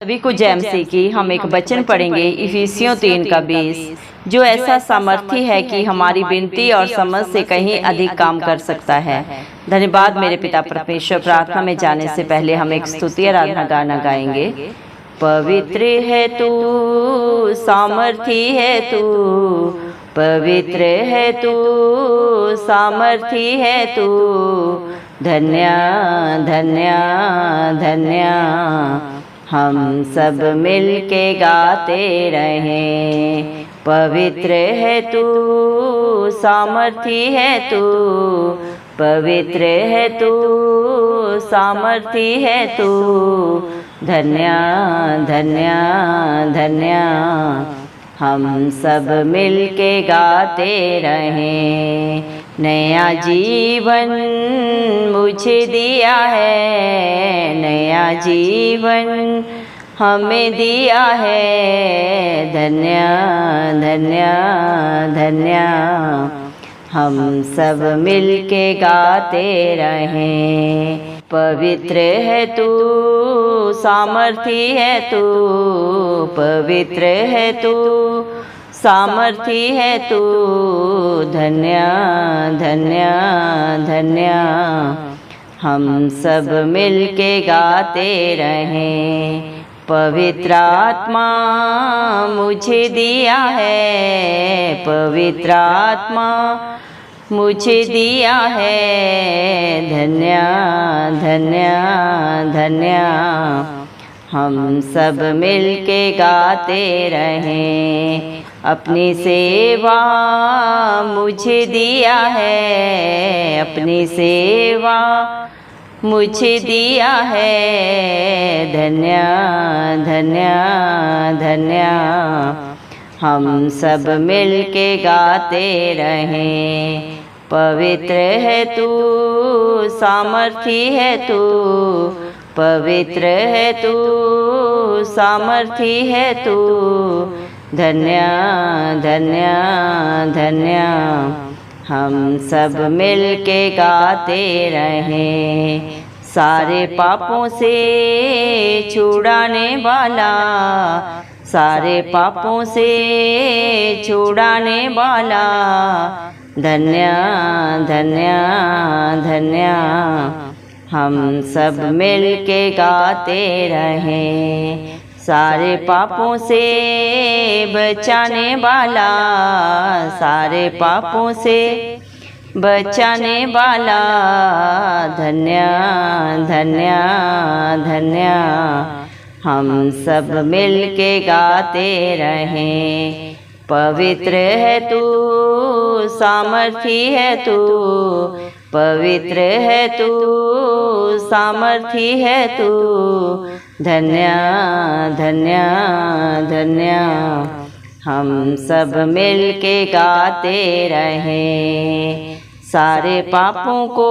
सभी को जय मसीह की। हम एक वचन पढ़ेंगे इफिसियों 3 का 20, जो ऐसा सामर्थी है कि हमारी विनती और समझ से कहीं अधिक काम कर सकता है। धन्यवाद मेरे पिता परमेश्वर। प्रार्थना में जाने से पहले हम एक स्तुति आराधना गाना गाएंगे। पवित्र है तू, सामर्थी है तू, पवित्र है तू, सामर्थी है तू, धन्य धन्य धन्य। हम सब मिल के गाते रहें। पवित्र है तू, सामर्थी है तू, पवित्र है तू, सामर्थी है तू, धन्य धन्य धन्य। हम सब मिल के गाते रहें। नया जीवन मुझे दिया है, नया जीवन हमें दिया है, धन्य धन्य धन्य। हम सब मिल के गाते रहें। पवित्र है तू, सामर्थी है तू, पवित्र है तू, सामर्थी है तू, धन्य धन्य धन्य। हम सब मिल के गाते रहें। पवित्र आत्मा मुझे दिया है, पवित्र आत्मा मुझे दिया है, धन्य धन्य धन्य। हम सब मिल के गाते रहें। अपनी सेवा मुझे दिया है, अपनी सेवा मुझे दिया है, धन्य धन्य धन्य। हम सब मिल के गाते रहें। पवित्र है तू, सामर्थी है तू, पवित्र है तू, सामर्थी है तू, धन्य धन्य धन्य। हम सब मिल के गाते रहें। सारे पापों से छुड़ाने वाला, सारे पापों से छुड़ाने वाला, धन्य धन्य धन्य। हम सब मिल के गाते रहें। सारे पापों से बचाने वाला, सारे पापों से बचाने वाला, धन्य धन्य धन्य। हम सब मिल के गाते रहें। पवित्र है तू, सामर्थी है तू, पवित्र है तू, सामर्थी है तू, धन्य धन्य धन्य। हम सब मिल के गाते रहें। सारे पापों को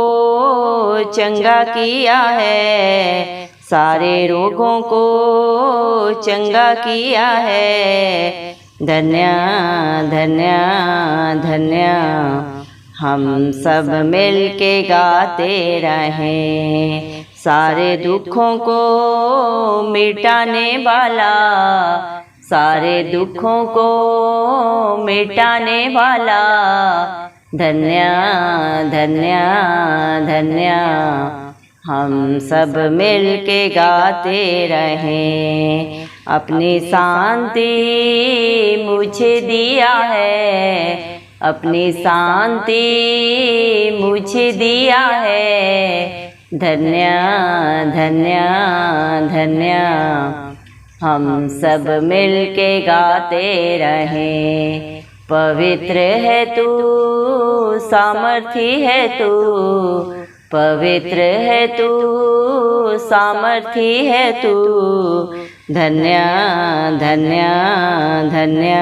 चंगा किया है, सारे रोगों को चंगा किया है, धन्य धन्य धन्य। हम सब मिल के गाते रहें। सारे दुखों को मिटाने वाला, सारे दुखों को मिटाने वाला, धन्य धन्य धन्य। हम सब मिल के गाते रहें। अपनी शांति मुझे दिया है, अपनी शांति मुझे दिया है, धन्य धन्य धन्य। हम सब मिल के गाते रहें। पवित्र है तू, सामर्थी है तू, पवित्र है तू, सामर्थी है तू, धन्य धन्य धन्य।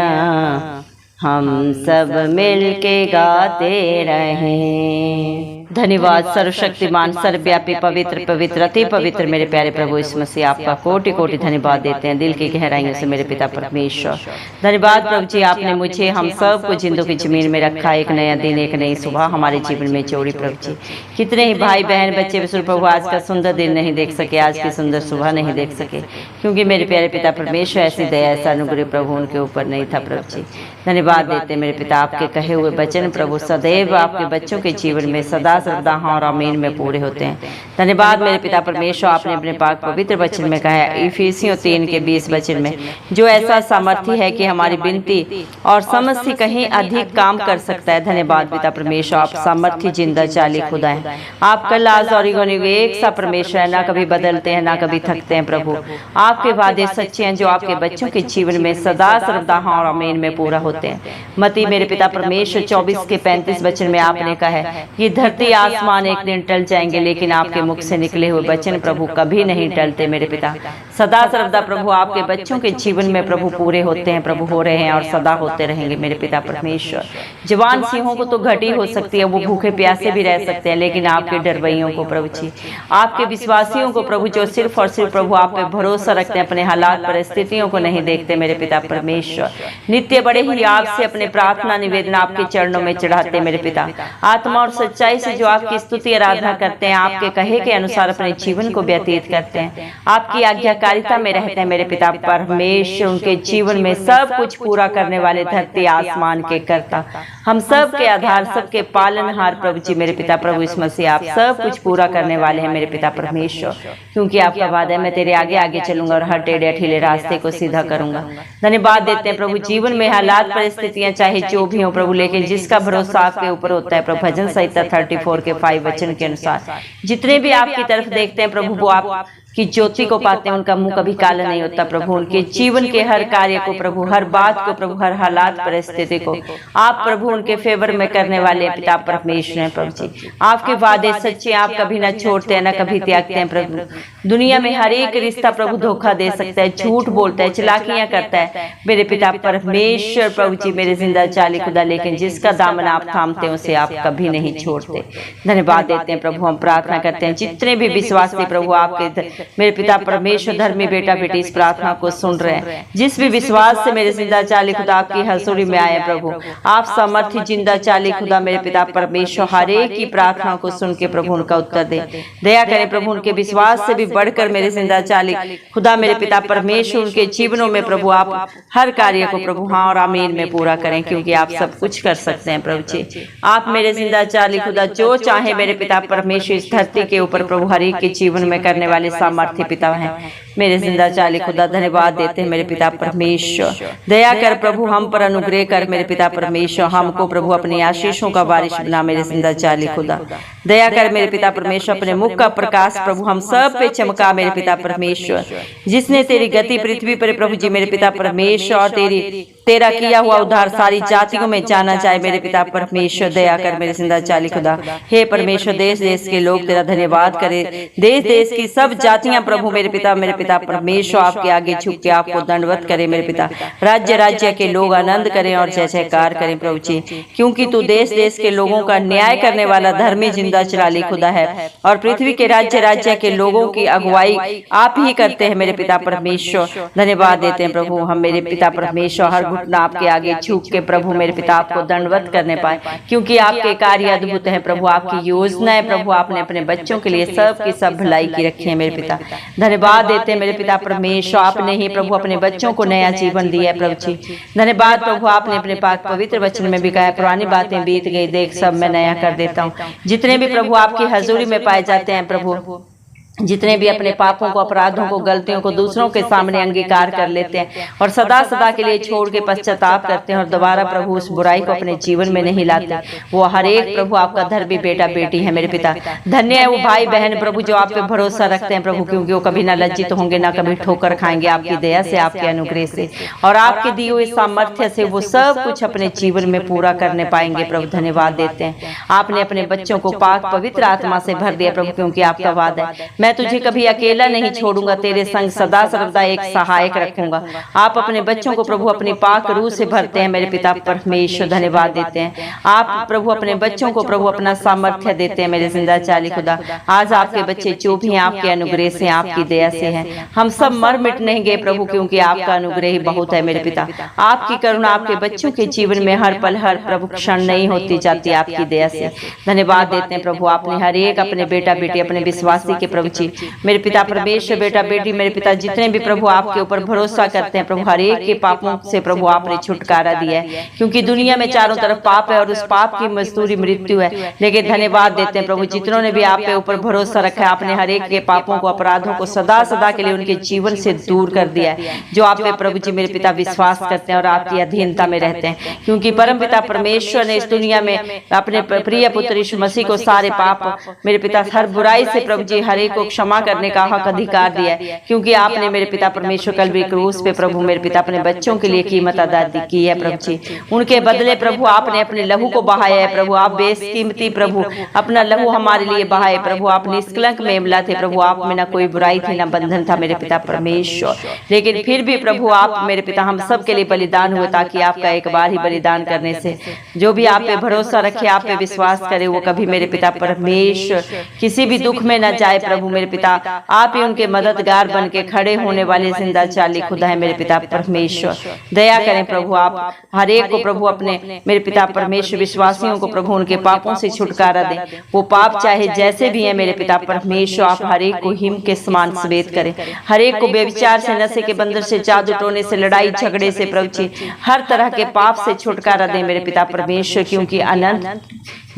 हम सब मिल के गाते रहें। धन्यवाद सर्वशक्तिमान सर्वव्यापी पवित्र पवित्र अति पवित्र मेरे प्यारे प्रभु यीशु मसीह, आपका कोटि कोटि धन्यवाद देते हैं दिल की गहराइयों से मेरे पिता परमेश्वर। धन्यवाद प्रभु जी, आपने मुझे हम सब को जिंदों की जमीन में रखा। एक नया दिन एक नई सुबह हमारे जीवन में जोड़ी प्रभु जी। कितने ही भाई बहन बच्चे विश्व प्रभु आज का सुंदर दिन नहीं देख सके, आज की सुंदर सुबह नहीं देख सके, क्योंकि मेरे प्यारे पिता परमेश्वर ऐसी दया ऐसा अनुग्रह प्रभु उनके ऊपर नहीं था प्रभु जी। धन्यवाद देते मेरे पिता, आपके कहे हुए वचन प्रभु सदैव आपके बच्चों के जीवन में सदा सर्वदा हाँ और आमीन में पूरे होते हैं। धन्यवाद मेरे पिता परमेश्वर, आपने अपने पाक पवित्र वचन में कहा है इफिसियों 3:20 वचन में, जो ऐसा सामर्थ्य है कि हमारी विनती और समझ से कहीं अधिक काम कर सकता है। धन्यवाद पिता परमेश्वर, आप सामर्थ्य जिंदा चाली खुदा है। आप कल आज और एक सा परमेश्वर है, ना कभी बदलते हैं ना कभी थकते हैं प्रभु। आपके वादे सच्चे हैं जो आपके बच्चों के जीवन में सदा सर्वदा हाँ और आमीन में पूरा होते हैं। मती मेरे पिता परमेश्वर 24:35 वचन में आपने कहा है ये धरती आसमान एक दिन टल जाएंगे, लेकिन आपके मुख से निकले हुए वचन प्रभु कभी नहीं टलते मेरे पिता। सदा सर्वदा प्रभु आपके बच्चों के जीवन में प्रभु पूरे होते हैं प्रभु, हो रहे हैं और सदा होते रहेंगे मेरे पिता परमेश्वर। जवान सिंहों को तो घटी हो सकती है, वो भूखे प्यासे भी रह सकते हैं, लेकिन आपके डरवैयों को प्रभु जी, आपके विश्वासियों को प्रभु जो सिर्फ और सिर्फ प्रभु आप पे भरोसा रखते हैं, अपने हालात परिस्थितियों को नहीं देखते मेरे पिता परमेश्वर, नित्य बड़े ही आपसे अपने प्रार्थना निवेदन आपके चरणों में चढ़ाते मेरे पिता। आत्मा और सच्चाई से जो आपकी स्तुति आराधना करते हैं, आपके कहे के अनुसार अपने जीवन को व्यतीत करते हैं, आपकी आज्ञाकारिता में रहते हैं मेरे पिता परमेश्वर, उनके जीवन में सब कुछ पूरा करने वाले धरती आसमान के कर्ता, हम सब के आधार सबके पालनहार प्रभु जी मेरे पिता प्रभु यीशु मसीह, आप सब कुछ पूरा करने वाले हैं मेरे पिता परमेश्वर, क्योंकि आपका वादा है मैं तेरे आगे आगे चलूंगा और हर टेढ़े अठीले रास्ते को सीधा करूंगा। धन्यवाद देते हैं प्रभु, जीवन में हालात परिस्थितियां चाहे जो भी हो प्रभु, लेकिन जिसका भरोसा आपके ऊपर होता है प्रभु, भजन संहिता 34:5 वचन के अनुसार जितने भी आपकी तरफ देखते हैं प्रभु वो आप की ज्योति को पाते हैं, उनका मुंह कभी काला नहीं होता प्रभु। उनके जीवन के हर कार्य को प्रभु, हर बात को प्रभु, हर हालात परिस्थिति को आप प्रभु उनके फेवर में करने वाले पिता परमेश्वर हैं प्रभु जी। आपके वादे सच्चे, आप कभी ना छोड़ते हैं ना कभी त्यागते हैं प्रभु। दुनिया में हर एक रिश्ता प्रभु धोखा दे सकता है, झूठ बोलता है, चलाकियां करता है मेरे पिता परमेश्वर प्रभु जी मेरे जिंदा चाली खुदा, लेकिन जिसका दामन आप थामते हैं उसे आप कभी नहीं छोड़ते। धन्यवाद देते हैं प्रभु, हम प्रार्थना करते हैं जितने भी विश्वासी प्रभु आपके मेरे पिता परमेश्वर धर्मी बेटा बेटी इस प्रार्थना को सुन रहे हैं, जिस भी विश्वास से मेरे जिंदा चाली खुदा आपकी हजूरी में आए प्रभु, आप सामर्थ्य जिंदा चाली खुदा मेरे पिता परमेश्वर हर एक की प्रार्थना को सुन के प्रभु उनका उत्तर दे। दया करें प्रभु, उनके विश्वास से भी बढ़कर मेरे जिंदा चाली खुदा मेरे पिता परमेश्वर उनके जीवनों में प्रभु आप हर कार्य को प्रभु हाँ और आमीन में पूरा करें, क्योंकि आप सब कुछ कर सकते हैं प्रभु जी। आप मेरे जिंदा चाली खुदा जो चाहे मेरे पिता परमेश्वर इस धरती के ऊपर प्रभु हर एक के जीवन में करने वाले सामर्थ्य पिता हैं मेरे जिंदा चाली खुदा। धन्यवाद देते हैं मेरे पिता परमेश्वर, दया कर प्रभु हम पर अनुग्रह कर मेरे पिता परमेश्वर, हमको प्रभु अपनी आशीषों का बारिश बना मेरे जिंदा चाली खुदा। दया कर मेरे पिता परमेश्वर, अपने मुख का प्रकाश प्रभु हम सब पे चमका मेरे पिता परमेश्वर, जिसने तेरी गति पृथ्वी पर प्रभु जी मेरे पिता परमेश्वर और तेरा किया हुआ उद्धार सारी जातियों में जाना जाए मेरे पिता परमेश्वर। दया कर मेरे जिंदा चाली खुदा। हे परमेश्वर, देश देश के लोग तेरा धन्यवाद करे, देश देश की सब जातियां प्रभु मेरे पिता परमेश्वर आपके आगे झुक के आपको दंडवत करे मेरे पिता। राज्य राज्य के लोग आनंद करें और जय जयकार करें प्रभु जी, क्योंकि तू देश देश के लोगों का न्याय करने वाला धर्मी जिंदा चाली खुदा है, और पृथ्वी के राज्य राज्य के लोगों की अगुवाई आप ही करते हैं मेरे पिता परमेश्वर। धन्यवाद देते हैं प्रभु, हम मेरे पिता परमेश्वर हर घुटना आपके आगे झुक के प्रभु मेरे पिता आपको दंडवत करने पाए, क्योंकि आपके कार्य अद्भुत है प्रभु, आपकी योजना है प्रभु, आपने अपने बच्चों के लिए सब की सब भलाई की रखी है मेरे पिता। धन्यवाद देते हैं मेरे पिता परमेश्वर, आपने ही प्रभु अपने बच्चों को नया जीवन दिया है प्रभु जी। धन्यवाद प्रभु, आपने अपने पाक पवित्र वचन में भी कहा पुरानी बातें बीत गई, देख सब मैं नया कर देता हूँ। जितने भी प्रभु आपकी हजूरी में पाए जाते हैं प्रभु, जितने भी अपने पापों को अपराधों को गलतियों को दूसरों के सामने अंगीकार कर लेते हैं और सदा सदा के लिए छोड़ के पश्चाताप करते हैं और दोबारा प्रभु उस बुराई को अपने जीवन में नहीं लाते, वो हर एक प्रभु आपका धर्मी बेटा बेटी है मेरे पिता। धन्य है वो भाई बहन प्रभु जो आप पे भरोसा रखते हैं प्रभु, क्योंकि वो कभी ना लज्जित होंगे ना कभी ठोकर खाएंगे, आपकी दया से आपके अनुग्रह से और आपके दिए हुए सामर्थ्य से वो सब कुछ अपने जीवन में पूरा करने पाएंगे प्रभु। धन्यवाद देते हैं, आपने अपने बच्चों को पाक पवित्र आत्मा से भर दिया प्रभु, क्योंकि आपका वादा है मैं मैं तुझे कभी अकेला नहीं छोड़ूंगा, तेरे संग सदा सर्वदा एक सहायक रखूंगा। आप अपने बच्चों को प्रभु अपनी पाक रूह से भरते हैं मेरे पिता परमेश्वर, धन्यवाद देते हैं। आप प्रभु अपने बच्चों को प्रभु अपना सामर्थ्य देते हैं मेरे जिंदा चाली खुदा। आज आपके बच्चे जो भी हैं आपके अनुग्रह से, आपकी दया से हैं। हम सब मर मिट नहीं गए प्रभु, क्योंकि आपका अनुग्रह ही बहुत है मेरे पिता। आपकी करुणा आपके बच्चों के जीवन में हर पल हर प्रभु क्षण नहीं होती जाती, आपकी दया से धन्यवाद देते हैं प्रभु। आपने हर एक अपने बेटा बेटी अपने विश्वासी के प्रभु जी मेरे पिता परमेश्वर, बेटा बेटी मेरे पिता जितने भी प्रभु आपके ऊपर भरोसा करते हैं प्रभु, हर एक के पापों से प्रभु आपने छुटकारा दिया है, क्योंकि दुनिया में चारों तरफ पाप है और उस पाप की मजदूरी मृत्यु है। लेकिन धन्यवाद देते हैं प्रभु, जितनों ने भी आप पे ऊपर भरोसा रखा है, आपने हर एक के पापों को अपराधों को सदा सदा के लिए उनके जीवन से दूर कर दिया है। जो आप पे प्रभु जी मेरे पिता विश्वास करते हैं और आपकी अधीनता में रहते हैं, क्योंकि परम पिता परमेश्वर ने इस दुनिया में अपने प्रिय पुत्र यीशु मसीह को सारे पाप मेरे पिता हर बुराई से प्रभु जी हर एक को क्षमा करने का हक अधिकार दिया है, क्योंकि आपने मेरे पिता परमेश्वर कल्वरी क्रूस पे प्रभु मेरे पिता अपने बच्चों के लिए कीमत अदा की है प्रभु जी। उनके बदले प्रभु आपने अपने लहू को बहाया है प्रभु। आप बेकीमती प्रभु अपना लहू हमारे लिए बहाए प्रभु। आप निष्कलंक मेमला थे प्रभु, आप में ना कोई बुराई थी ना बंधन था मेरे पिता परमेश्वर। लेकिन फिर भी प्रभु आप मेरे पिता हम सब के लिए बलिदान हुए, ताकि आपका एक बार ही बलिदान करने से जो भी आप पे भरोसा रखे, आप पे विश्वास करे, वो कभी मेरे पिता परमेश्वर किसी भी दुख में न जाए प्रभु मेरे पिता। आप ही उनके मददगार बन के खड़े होने वाले जिंदा चाली खुदा है मेरे पिता परमेश्वर। दया करें प्रभु, आप हर एक को प्रभु अपने मेरे पिता परमेश्वर विश्वासियों को प्रभु उनके पापों से छुटकारा दें। वो पाप चाहे जैसे भी है मेरे पिता परमेश्वर, आप हर एक को हिम के समान सफेद करें। हर एक को बेविचार से, नशे के बंधन से, जादू टोने से, लड़ाई झगड़े से प्रभु जी हर तरह के पाप से छुटकारा दें मेरे पिता परमेश्वर, क्योंकि अनंत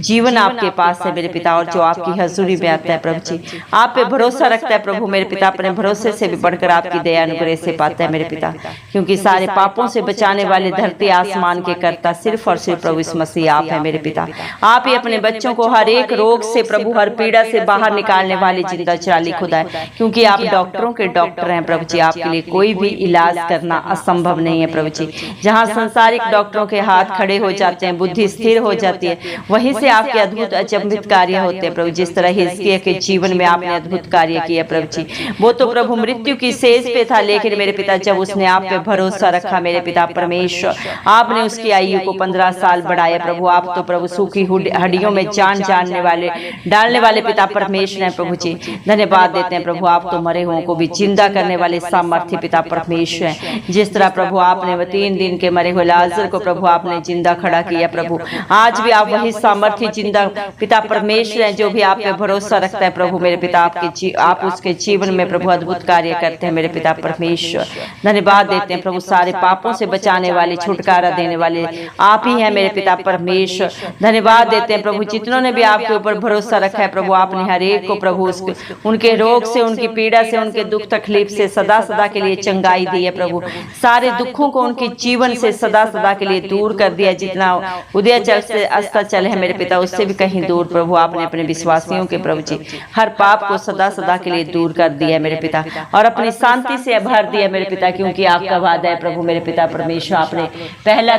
जीवन आपके पास है मेरे पिता, और जो आपकी हजूरी में आता है प्रभु जी आप पे भरोसा रखता है प्रभु मेरे पिता, अपने भरोसे से भी बढ़कर आपकी दया अनुग्रह से पाता है मेरे पिता, क्योंकि सारे पापों से बचाने वाले धरती आसमान के कर्ता सिर्फ और सिर्फ प्रभु यीशु मसीह आप है मेरे पिता। आप ही अपने बच्चों को हर एक रोग से प्रभु हर पीड़ा से बाहर निकालने वाले जिंदा चाली खुदा है, क्योंकि आप डॉक्टरों के डॉक्टर हैं प्रभु जी। आपके लिए कोई भी इलाज करना असंभव नहीं है प्रभु जी। जहाँ संसारिक डॉक्टरों के हाथ खड़े हो जाते हैं, बुद्धि स्थिर हो जाती है, वहीं से आपके अद्भुत अचंभित कार्य होते हैं प्रभु। जिस तरह हिजकिय्याह के जीवन में आपने अद्भुत कार्य किया प्रभु जी, वो तो प्रभु मृत्यु की सेज पे था, लेकिन मेरे पिता जब उसने आप पे भरोसा रखा मेरे पिता परमेश्वर, आपने उसकी आयु को 15 साल बढ़ाया प्रभु। आप तो प्रभु सूखी हड्डियों में जान डालने वाले पिता परमेश्वर हैं प्रभु जी। धन्यवाद देते हैं प्रभु, आप तो मरे हुओं को भी जिंदा करने वाले सामर्थ्य पिता परमेश्वर हैं। जिस तरह प्रभु आपने 3 दिन के मरे हुए लाजर को प्रभु आपने जिंदा खड़ा किया प्रभु, आज भी आप वही सामर्थ्य जिंदा पिता परमेश्वर हैं। जो भी आप पे भरोसा रखता है प्रभु मेरे पिता आप उसके जीवन में प्रभु अद्भुत कार्य करते हैं मेरे पिता परमेश्वर। धन्यवाद देते हैं प्रभु, सारे पापों से बचाने वाले छुटकारा देने वाले आप ही हैं मेरे पिता परमेश्वर। धन्यवाद देते हैं प्रभु, जितनों ने भी आपके ऊपर भरोसा रखा है प्रभु, आपने हर एक को प्रभु उनके रोग से, उनकी पीड़ा से, उनके दुख तकलीफ से सदा सदा के लिए चंगाई दी है प्रभु। सारे दुखों को उनके जीवन से सदा सदा के लिए दूर कर दिया। जितना उदयाचल से अस्ताचल है मेरे पिता, उससे भी कहीं दूर प्रभु आपने अपने विश्वासियों के प्रभु जी हर पाप को सदा सदा के लिए दूर कर दिया मेरे पिता, और अपनी शांति से भर दिया मेरे पिता, क्योंकि आपका वादा है प्रभु मेरे पिता परमेश्वर। आपने पहला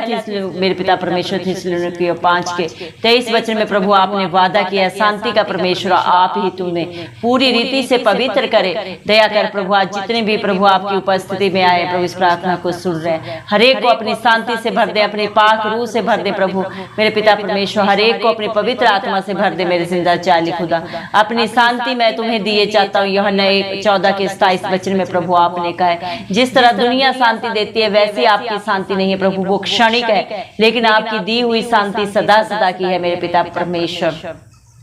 मेरे पिता परमेश्वर थिस्सलुनीकियों 5 के 23 वचन में प्रभु आपने वादा किया, शांति का परमेश्वर आप ही तुम्हें पूरी रीति से पवित्र करे। दया कर प्रभु, आज जितने भी प्रभु आपकी उपस्थिति में आए प्रभु इस प्रार्थना को सुन रहे हैं, हर एक को अपनी शांति से भर दे, अपनी पाक रूह से भर दे प्रभु मेरे पिता परमेश्वर। हर एक को अपनी पवित्र आत्मा से भर दे मेरे जिंदा चाली खुदा। अपनी शांति मैं तुम्हें दिए चाहता हूँ। यह नए 14 के 27 वचन में प्रभु आपने कहा है, जिस तरह दुनिया शांति देती है वैसी आपकी शांति नहीं है प्रभु, वो क्षणिक है, लेकिन आपकी दी हुई शांति सदा सदा की है मेरे पिता परमेश्वर।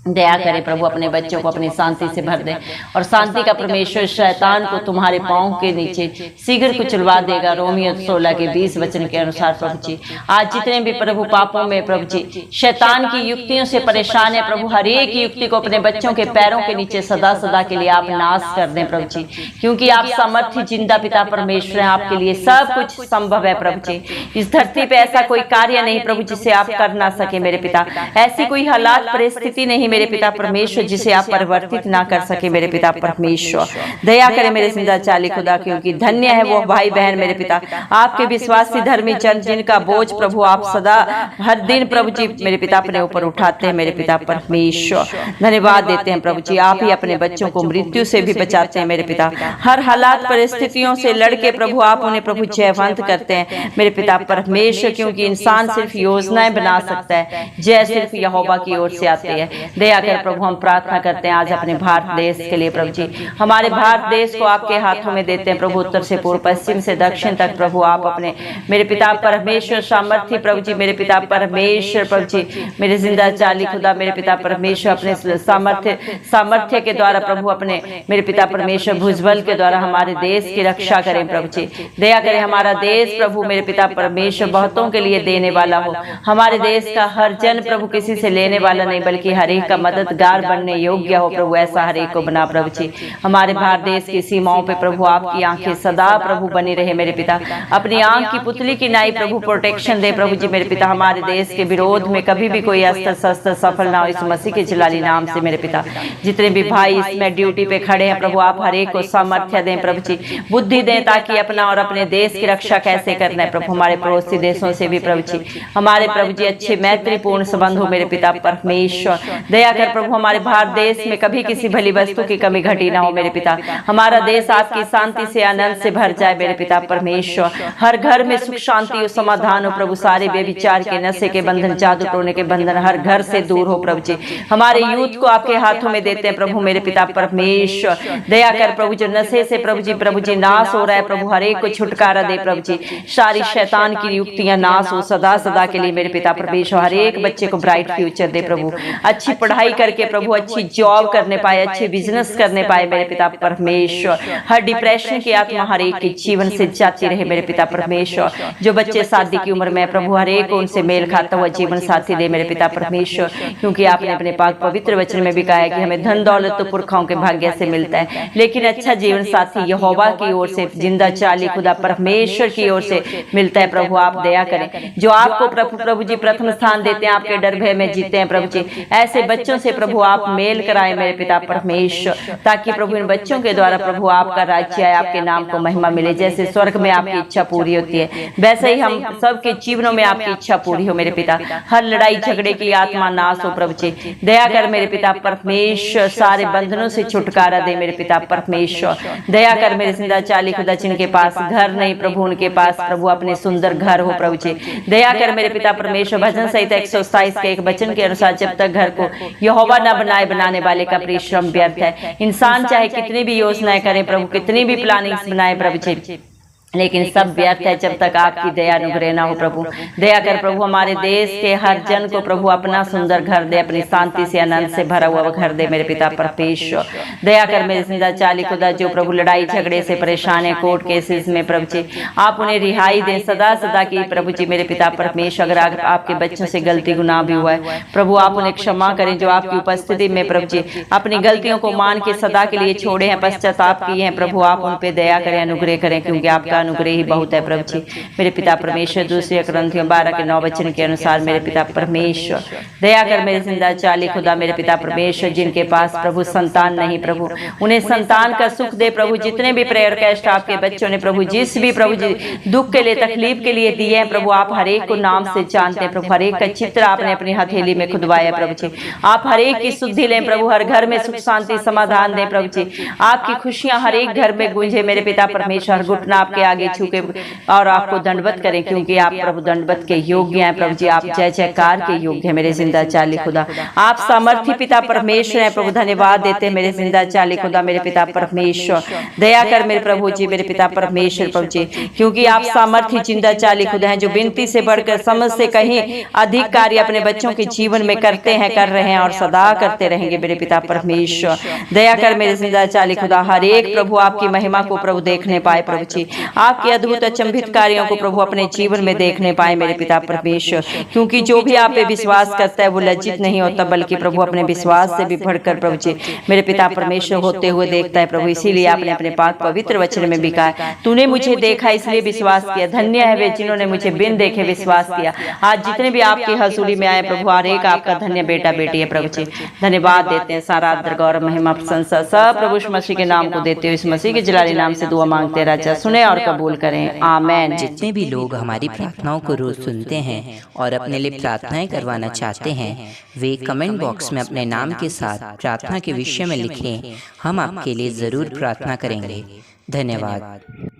दया करे प्रभु, अपने बच्चों को अपनी शांति से भर दे, और शांति का परमेश्वर शैतान को तुम्हारे पांव के नीचे शीघ्र कुचलवा देगा। रोमियो 16 के 20 वचन के अनुसार प्रभु जी आज जितने भी प्रभु पापों में प्रभु जी शैतान की युक्तियों से परेशान है प्रभु, हर एक युक्ति को अपने बच्चों के पैरों के नीचे सदा सदा के लिए आप नाश कर दें प्रभु जी, क्योंकि आप सामर्थ्य जिंदा पिता परमेश्वर हैं। आपके लिए सब कुछ संभव है प्रभु जी। इस धरती पे ऐसा कोई कार्य नहीं प्रभु जिसे आप कर ना सके मेरे पिता, ऐसी कोई हालात परिस्थिति नहीं मेरे पिता परमेश्वर जिसे आप परिवर्तित ना कर सके मेरे पिता परमेश्वर। दया करें मेरे जिंदा चाली खुदा, क्योंकि धन्य है वो भाई बहन मेरे पिता, आपके विश्वासी धर्मी जन जिनका बोझ प्रभु आप सदा हर दिन प्रभु जी मेरे पिता अपने ऊपर उठाते हैं मेरे पिता परमेश्वर। धन्यवाद देते हैं प्रभु जी, आप ही अपने बच्चों को मृत्यु से भी बचाते हैं मेरे पिता। हर हालात परिस्थितियों से लड़के प्रभु आप उन्हें प्रभु जयवंत करते हैं मेरे पिता परमेश्वर, क्योंकि इंसान सिर्फ योजनाएं बना सकता है, जय सिर्फ यहोवा की ओर से आती है। दया कर प्रभु हम प्रार्थना करते हैं आज अपने भारत देश के लिए प्रभु जी, हमारे भारत देश को आपके हाथों में देते हैं प्रभु। उत्तर से पूर्व, पश्चिम से दक्षिण तक प्रभु आप अपने मेरे पिता परमेश्वर सामर्थ्य प्रभु जी मेरे पिता परमेश्वर प्रभु जी मेरे जिंदा चाली खुदा मेरे पिता परमेश्वर अपने सामर्थ्य के द्वारा प्रभु अपने मेरे पिता परमेश्वर भुजबल के द्वारा हमारे देश की रक्षा करें प्रभु जी। दया करें हमारा देश प्रभु मेरे पिता परमेश्वर बहुतों के लिए देने वाला हो। हमारे देश का हर जन प्रभु किसी से लेने वाला नहीं बल्कि हर एक का मददगार बनने योग्य हो प्रभु, ऐसा हर एक को बना प्रभु जी। हमारे भारत देश की सीमाओं पे प्रभु आपकी आंखें सदा प्रभु बनी रहे मेरे पिता, अपनी आंख की पुतली की नाई प्रभु प्रोटेक्शन दे प्रभु जी मेरे पिता। हमारे देश के विरोध में कभी भी कोई अस्त्र शस्त्र सफल ना हो इस मसीह के जलाली नाम से मेरे पिता। जितने भी भाई इसमें ड्यूटी पे खड़े हैं प्रभु आप हर एक को सामर्थ्य दें प्रभु जी, बुद्धि दें ताकि अपना और अपने देश की रक्षा कैसे करना है प्रभु। हमारे पड़ोसी देशों से भी प्रभु जी हमारे प्रभु जी अच्छे मैत्रीपूर्ण संबंध हो मेरे पिता परमेश्वर। दया कर प्रभु हमारे भारत देश में कभी किसी भली वस्तु की कमी घटी ना हो मेरे पिता। हमारा देश आपकी शांति से आनंद से भर जाए मेरे पिता परमेश्वर। हर घर में सुख शांति और समाधान हो प्रभु, सारे बेविचार के नशे के बंधन जादू टोने के बंधन हर घर से दूर हो प्रभु जी। हमारे यूथ को आपके हाथों में देते हैं प्रभु मेरे पिता परमेश्वर। दया कर प्रभु जो नशे से प्रभु जी नाश हो रहा है प्रभु, हर एक को छुटकारा दे प्रभु जी। सारी शैतान की युक्तियां नाश हो सदा सदा के लिए मेरे पिता परमेश्वर। हर एक बच्चे को ब्राइट फ्यूचर दे प्रभु, अच्छी पढ़ाई करके प्रभु अच्छी जॉब करने पाए, अच्छे बिजनेस करने पाए मेरे पिता परमेश्वर। हर डिप्रेशन की आत्मा हर एक के जीवन से जाती रहे मेरे पिता परमेश्वर। जो बच्चे शादी की उम्र में प्रभु हर एक उनसे मेल खाता हुआ जीवन साथी दे मेरे पिता परमेश्वर, क्योंकि आपने अपने पाक पवित्र वचन में भी कहा है कि हमें धन दौलत तो पुरखाओं के भाग्य से मिलता है, लेकिन अच्छा जीवन साथी यहोवा की ओर से जिंदा चाली खुदा परमेश्वर की ओर से मिलता है प्रभु। आप दया करें जो आपको प्रभु जी प्रथम स्थान देते हैं, आपके डर भय में जीते हैं प्रभु जी, ऐसे बच्चों से प्रभु आप मेल कराएं मेरे पिता परमेश्वर, ताकि प्रभु इन बच्चों के द्वारा प्रभु आपका राज्य है, आपके नाम को महिमा मिले। जैसे स्वर्ग में आपकी इच्छा पूरी होती है वैसे ही हम सबके जीवनों में आपकी इच्छा पूरी हो मेरे पिता। हर लड़ाई झगड़े की आत्मा नाश हो प्रभु जी। दया कर मेरे पिता परमेश्वर, सारे बंधनों से छुटकारा दे मेरे पिता परमेश्वर। दया कर मेरे जिंदा चाली खुदा जिनके पास घर नहीं प्रभु, उनके पास प्रभु अपने सुंदर घर हो प्रभु जी। दया कर मेरे पिता परमेश्वर। भजन संहिता 127 के एक वचन के अनुसार जब तक घर को यहोवा न बनाए बनाने वाले का परिश्रम व्यर्थ है। इंसान चाहे कितनी भी योजनाएं करें प्रभु, कितनी भी प्लानिंग्स बनाए प्रभु जी, लेकिन सब व्यर्थ है जब तक आपकी दया अनुग्रह ना हो प्रभु। दया कर प्रभु हमारे देश के हर जन को प्रभु अपना सुंदर घर दे, अपनी शांति से आनंद से भरा हुआ घर दे मेरे पिता परमेश्वर। दया कर मेरे जिंदा चाली खुदा जो प्रभु लड़ाई झगड़े से परेशान है, कोर्ट केसेस में प्रभु जी आप उन्हें रिहाई दें सदा सदा की प्रभु जी मेरे पिता परमेश्वर। अगर आपके बच्चों से गलती गुनाह भी हुआ है प्रभु आप उन्हें क्षमा करें, जो आपकी उपस्थिति में प्रभु जी अपनी गलतियों को मान के सदा के लिए छोड़े हैं, पश्चाताप किए हैं प्रभु आप उन पे दया करें, अनुग्रह करें, क्योंकि आपका अनुग्रह ही बहुत है प्रभु जी मेरे पिता परमेश्वर। दूसरे ग्रंथियों 12 के 9 वचन के अनुसार मेरे पिता परमेश्वर दया कर मेरे जिंदा चाली खुदा मेरे पिता परमेश्वर। जिनके पास प्रभु संतान नहीं प्रभु उन्हें संतान का सुख दे प्रभु। जितने भी प्रेयर कैस्ट आपके बच्चों ने प्रभु जिस भी प्रभु जी दुख के लिए तकलीफ के लिए दिए हैं प्रभु आप हर एक को नाम से जानते हैं प्रभु। हर एक का चित्र आपने अपनी हथेली में खुदवाया प्रभु जी। आप हर एक की शुद्धि लें प्रभु, हर घर में सुख शांति समाधान दें प्रभु जी। आपकी खुशियां हर एक घर में गूंजे मेरे पिता परमेश्वर। घुटना आपके आगे छू के और आपको दंडवत करें, क्योंकि आप प्रभु दंडवत के योग्य हैं प्रभु जी। आप जय जयकार के योग्य हैं मेरे जिंदा चाली खुदा। आप सामर्थी पिता परमेश्वर हैं प्रभु। धन्यवाद देते हैं मेरे जिंदा चाली खुदा मेरे पिता परमेश्वर। दया कर मेरे प्रभु जी मेरे पिता परमेश्वर प्रभु जी, क्योंकि आप सामर्थी जिंदा चाली खुदा हैं जो विनती से बढ़कर समझ से कहीं अधिक कार्य अपने बच्चों के जीवन में करते हैं, कर रहे हैं और सदा करते रहेंगे मेरे पिता परमेश्वर। दया कर मेरे जिंदा चाली खुदा हर एक प्रभु आपकी महिमा को प्रभु देखने पाए प्रभु जी। आपके अद्भुत अचंभित कार्यों को प्रभु अपने जीवन में देखने पाए मेरे पिता परमेश्वर, क्योंकि जो भी आप पे विश्वास करता है वो लज्जित नहीं होता, बल्कि प्रभु अपने विश्वास से भी बढ़कर प्रभु जी मेरे पिता परमेश्वर होते हुए देखता है प्रभु। इसीलिए आपने अपने पाक पवित्र वचन में भी कहा, तूने मुझे देखा इसलिए विश्वास किया। धन्य है वे जिन्होंने मुझे बिन देखे विश्वास किया। आज जितने भी आपकी हजूरी में आए प्रभु, हर एक आपका धन्य बेटा बेटी है प्रभु जी। धन्यवाद देते हैं, सारा आदर गौरव महिमा प्रशंसा सब प्रभु यीशु मसीह के नाम को देते हुए इस मसीह के जलाली नाम से दुआ मांगते हैं, राजा सुने और कबूल करें, आमेन। जितने भी लोग हमारी प्रार्थनाओं को रोज सुनते हैं और अपने लिए प्रार्थनाएं करवाना चाहते हैं, वे कमेंट बॉक्स में अपने नाम के साथ प्रार्थना के विषय में लिखें। हम आपके लिए जरूर प्रार्थना करेंगे। धन्यवाद।